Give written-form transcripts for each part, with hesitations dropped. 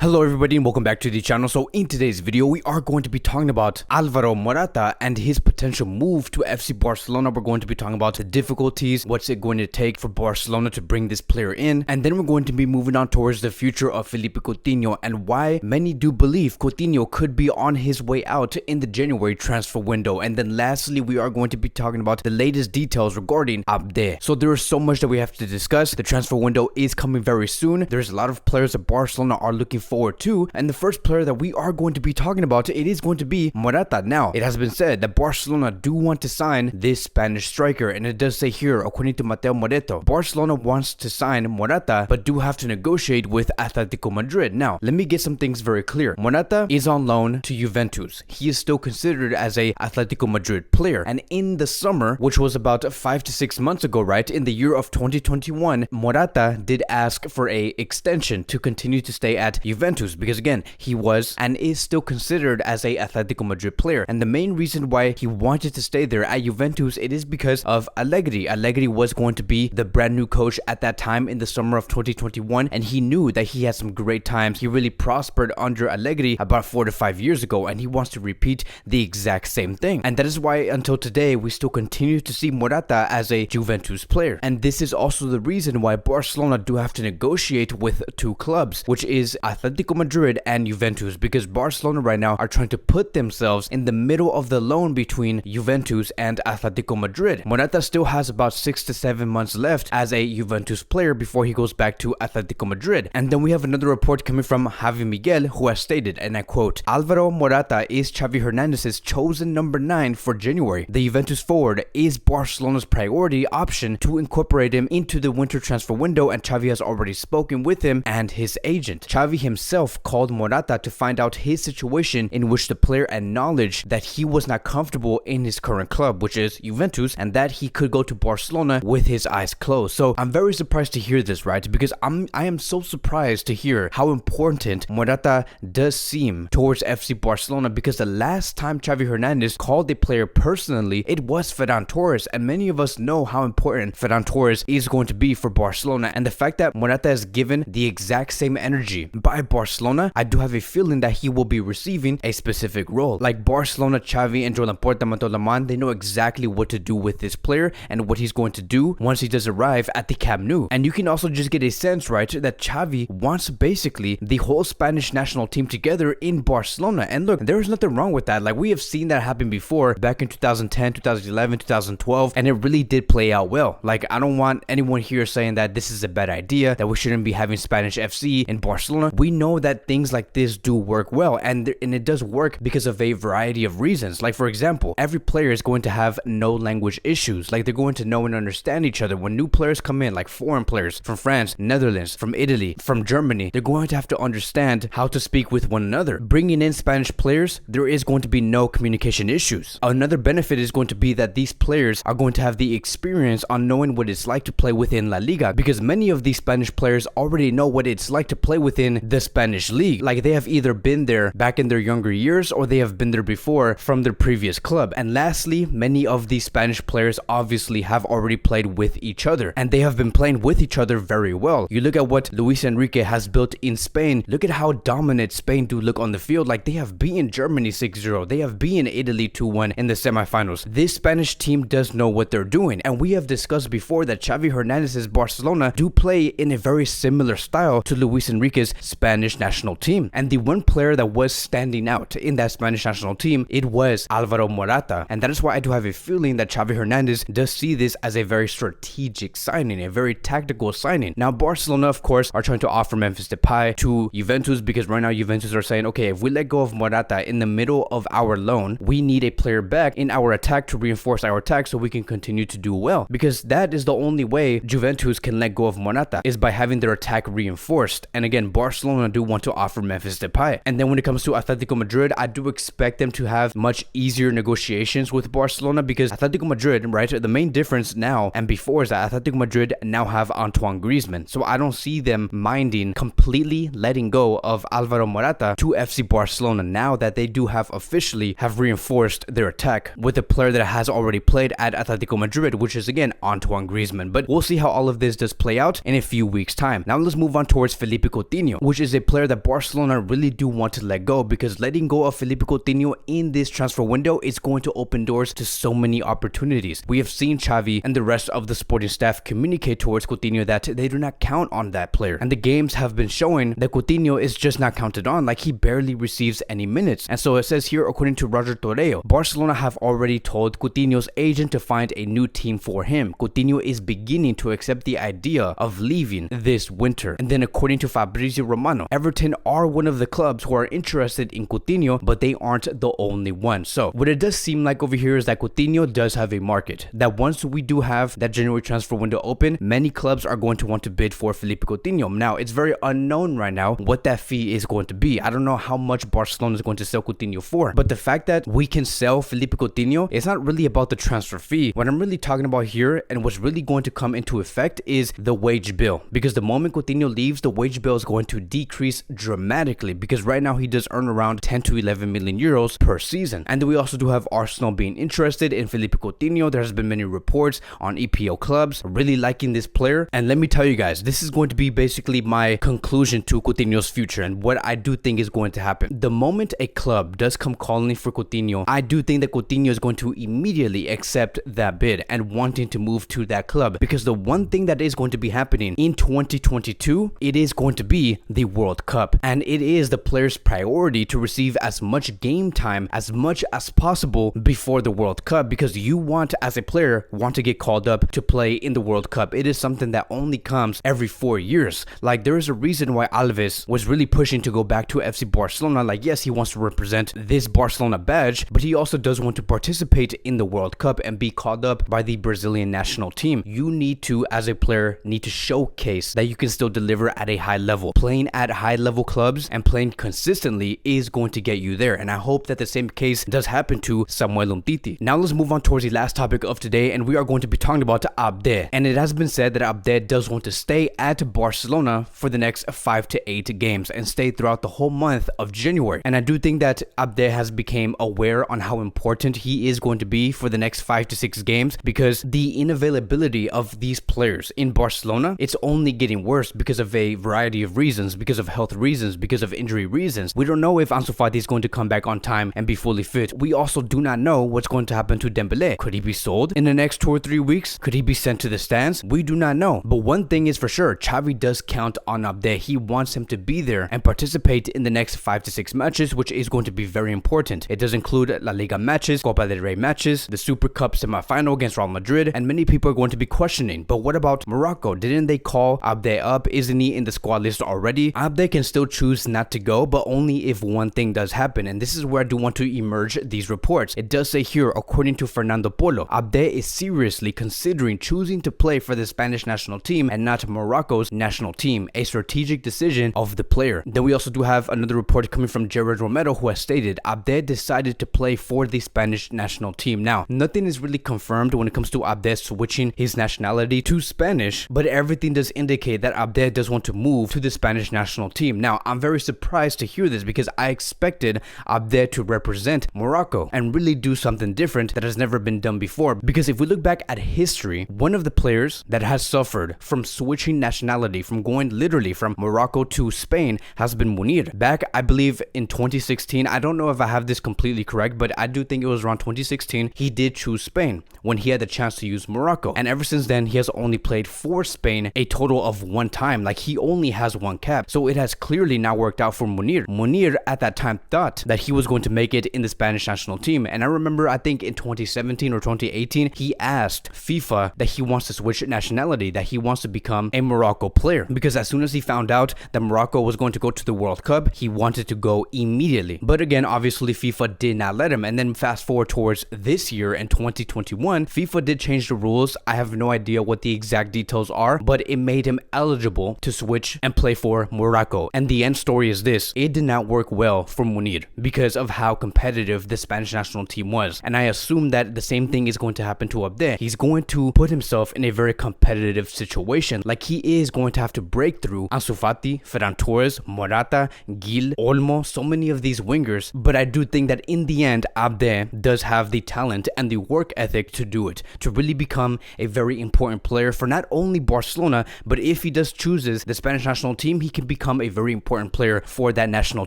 Hello everybody and welcome back to the channel. So in today's video we are going to be talking about Alvaro Morata and his potential move to FC Barcelona. We're going to be talking about the difficulties, what's it going to take for Barcelona to bring this player in, and then we're going to be moving on towards the future of Philippe Coutinho and why many do believe Coutinho could be on his way out in the January transfer window. And then lastly we are going to be talking about the latest details regarding Abde. So there is so much that we have to discuss. The transfer window is coming very soon. There's a lot of players that Barcelona are looking forward to, and the first player that we are going to be talking about, it is going to be Morata. Now it has been said that Barcelona do want to sign this Spanish striker, and it does say here, according to Mateo Moreto, Barcelona wants to sign Morata but do have to negotiate with Atletico Madrid. Now let me get some things very clear. Morata is on loan to Juventus. He is still considered as a Atletico Madrid player, and in the summer, which was about 5 to 6 months ago, right, in the year of 2021, Morata did ask for a extension to continue to stay at Juventus, because again, he was and is still considered as a Atletico Madrid player. And the main reason why he wanted to stay there at Juventus, it is because of Allegri. Allegri was going to be the brand new coach at that time in the summer of 2021, and he knew that he had some great times. He really prospered under Allegri about 4 to 5 years ago, and he wants to repeat the exact same thing. And that is why until today we still continue to see Morata as a Juventus player. And this is also the reason why Barcelona do have to negotiate with two clubs, which is Atletico Madrid and Juventus, because Barcelona right now are trying to put themselves in the middle of the loan between Juventus and Atletico Madrid. Morata still has about 6 to 7 months left as a Juventus player before he goes back to Atletico Madrid. And then we have another report coming from Javi Miguel, who has stated, and I quote, Alvaro Morata is Xavi Hernandez's chosen number 9 for January. The Juventus forward is Barcelona's priority option to incorporate him into the winter transfer window, and Xavi has already spoken with him and his agent. Xavi himself called Morata to find out his situation, in which the player acknowledged that he was not comfortable in his current club, which is Juventus, and that he could go to Barcelona with his eyes closed. So I'm very surprised to hear this, right? Because I am so surprised to hear how important Morata does seem towards FC Barcelona, because the last time Xavi Hernandez called a player personally, it was Ferran Torres, and many of us know how important Ferran Torres is going to be for Barcelona. And the fact that Morata is given the exact same energy by Barcelona, I do have a feeling that he will be receiving a specific role. Like Barcelona, Xavi, and Joan Laporta, Matolaman, they know exactly what to do with this player and what he's going to do once he does arrive at the Camp Nou. And you can also just get a sense, right, that Xavi wants basically the whole Spanish national team together in Barcelona. And look, there's nothing wrong with that. Like, we have seen that happen before, back in 2010, 2011, 2012, and it really did play out well. Like, I don't want anyone here saying that this is a bad idea, that we shouldn't be having Spanish FC in Barcelona. We know that things like this do work well, and it does work because of a variety of reasons. Like, for example, every player is going to have no language issues. Like, they're going to know and understand each other. When new players come in, like foreign players from France, Netherlands, from Italy, from Germany, they're going to have to understand how to speak with one another. Bringing in Spanish players, there is going to be no communication issues. Another benefit is going to be that these players are going to have the experience on knowing what it's like to play within La Liga, because many of these Spanish players already know what it's like to play within the Spanish league. Like, they have either been there back in their younger years, or they have been there before from their previous club. And lastly, many of these Spanish players obviously have already played with each other, and they have been playing with each other very well. You look at what Luis Enrique has built in Spain. Look at how dominant Spain do look on the field. Like, they have beaten Germany 6-0. They have beaten Italy 2-1 in the semifinals. This Spanish team does know what they're doing, and we have discussed before that Xavi Hernandez's Barcelona do play in a very similar style to Luis Enrique's Spanish national team. And the one player that was standing out in that Spanish national team, it was Alvaro Morata. And that is why I do have a feeling that Xavi Hernandez does see this as a very strategic signing, a very tactical signing. Now, Barcelona, of course, are trying to offer Memphis Depay to Juventus, because right now Juventus are saying, okay, if we let go of Morata in the middle of our loan, we need a player back in our attack to reinforce our attack so we can continue to do well. Because that is the only way Juventus can let go of Morata, is by having their attack reinforced. And again, Barcelona do want to offer Memphis Depay. And then when it comes to Atletico Madrid, I do expect them to have much easier negotiations with Barcelona, because Atletico Madrid, right, the main difference now and before is that Atletico Madrid now have Antoine Griezmann. So I don't see them minding completely letting go of Alvaro Morata to FC Barcelona, now that they do have officially have reinforced their attack with a player that has already played at Atletico Madrid, which is again Antoine Griezmann. But we'll see how all of this does play out in a few weeks time. Now let's move on towards Philippe Coutinho, which is a a player that Barcelona really do want to let go, because letting go of Felipe Coutinho in this transfer window is going to open doors to so many opportunities. We have seen Xavi and the rest of the sporting staff communicate towards Coutinho that they do not count on that player, and the games have been showing that Coutinho is just not counted on, like he barely receives any minutes. And so it says here, according to Roger Torreo, Barcelona have already told Coutinho's agent to find a new team for him. Coutinho is beginning to accept the idea of leaving this winter. And then according to Fabrizio Romano, Everton are one of the clubs who are interested in Coutinho, but they aren't the only one. So what it does seem like over here is that Coutinho does have a market, that once we do have that January transfer window open, many clubs are going to want to bid for Felipe Coutinho. Now, it's very unknown right now what that fee is going to be. I don't know how much Barcelona is going to sell Coutinho for, but the fact that we can sell Felipe Coutinho, it's not really about the transfer fee. What I'm really talking about here, and what's really going to come into effect, is the wage bill, because the moment Coutinho leaves, the wage bill is going to decrease dramatically, because right now he does earn around 10 to 11 million euros per season. And then we also do have Arsenal being interested in Felipe Coutinho. There has been many reports on EPL clubs really liking this player, and let me tell you guys, this is going to be basically my conclusion to Coutinho's future and what I do think is going to happen. The moment a club does come calling for Coutinho, I do think that Coutinho is going to immediately accept that bid and wanting to move to that club, because the one thing that is going to be happening in 2022, it is going to be the World Cup, and it is the player's priority to receive as much game time as much as possible before the World Cup, because you want, as a player, want to get called up to play in the World Cup. It is something that only comes every 4 years. Like, there is a reason why Alves was really pushing to go back to FC Barcelona. Like, yes, he wants to represent this Barcelona badge, but he also does want to participate in the World Cup and be called up by the Brazilian national team. You need to, as a player, need to showcase that you can still deliver at a high level. Playing at high level clubs and playing consistently is going to get you there, and I hope that the same case does happen to Samuel Umtiti. Now let's move on towards the last topic of today, and we are going to be talking about Abde. And it has been said that Abde does want to stay at Barcelona for the next 5 to 8 games and stay throughout the whole month of January. And I do think that Abde has become aware on how important he is going to be for the next 5 to 6 games, because the inavailability of these players in Barcelona, it's only getting worse because of a variety of reasons, because of health reasons, because of injury reasons. We don't know if Ansu Fati is going to come back on time and be fully fit. We also do not know what's going to happen to Dembele. Could he be sold in the next 2 or 3 weeks? Could he be sent to the stands? We do not know. But one thing is for sure, Xavi does count on Abde. He wants him to be there and participate in the next 5 to 6 matches, which is going to be very important. It does include La Liga matches, Copa del Rey matches, the Super Cup semi-final against Real Madrid, and many people are going to be questioning, but what about Morocco? Didn't they call Abde up? Isn't he in the squad list already? Abde can still choose not to go, but only if one thing does happen, and this is where I do want to emerge these reports. It does say here, according to Fernando Polo, Abde is seriously considering choosing to play for the Spanish national team and not Morocco's national team, a strategic decision of the player. Then we also do have another report coming from Gerard Romero, who has stated Abde decided to play for the Spanish national team. Now, nothing is really confirmed when it comes to Abde switching his nationality to Spanish, but everything does indicate that Abde does want to move to the Spanish national team. Now, I'm very surprised to hear this, because I expected Abde to represent Morocco and really do something different that has never been done before, because if we look back at history, one of the players that has suffered from switching nationality, from going literally from Morocco to Spain, has been Munir. Back, I believe, in 2016, I don't know if I have this completely correct, but I do think it was around 2016, he did choose Spain when he had the chance to use Morocco. And ever since then, he has only played for Spain a total of 1 time. Like, he only has 1 cap. So it has clearly now worked out for Munir. Munir at that time thought that he was going to make it in the Spanish national team. And I remember, I think in 2017 or 2018, he asked FIFA that he wants to switch nationality, that he wants to become a Morocco player, because as soon as he found out that Morocco was going to go to the World Cup, he wanted to go immediately. But again, obviously FIFA did not let him. And then fast forward towards this year in 2021, FIFA did change the rules. I have no idea what the exact details are, but it made him eligible to switch and play for Morocco. And the end story is this: it did not work well for Munir because of how competitive the Spanish national team was. And I assume that the same thing is going to happen to Abde. He's going to put himself in a very competitive situation. Like, he is going to have to break through Ansu Fati, Ferran Torres, Morata, Gil, Olmo, so many of these wingers. But I do think that in the end, Abde does have the talent and the work ethic to do it, to really become a very important player for not only Barcelona, but if he does chooses the Spanish national team, he can be become a very important player for that national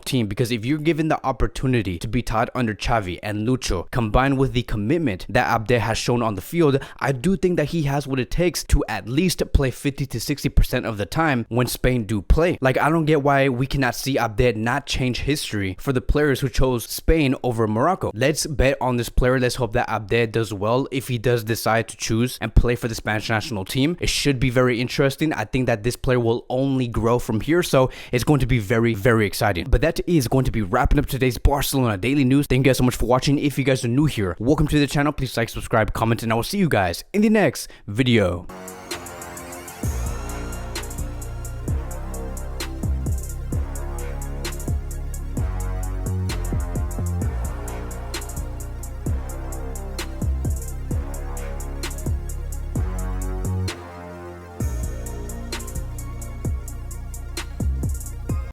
team, because if you're given the opportunity to be taught under Xavi and Lucho, combined with the commitment that Abde has shown on the field, I do think that he has what it takes to at least play 50 to 60% of the time when Spain do play. Like, I don't get why we cannot see Abde not change history for the players who chose Spain over Morocco. Let's bet on this player. Let's hope that Abde does well if he does decide to choose and play for the Spanish national team. It should be very interesting. I think that this player will only grow from here, so it's going to be very, very exciting. But that is going to be wrapping up today's Barcelona Daily News. Thank you guys so much for watching. If you guys are new here, welcome to the channel. Please like, subscribe, comment, and I will see you guys in the next video.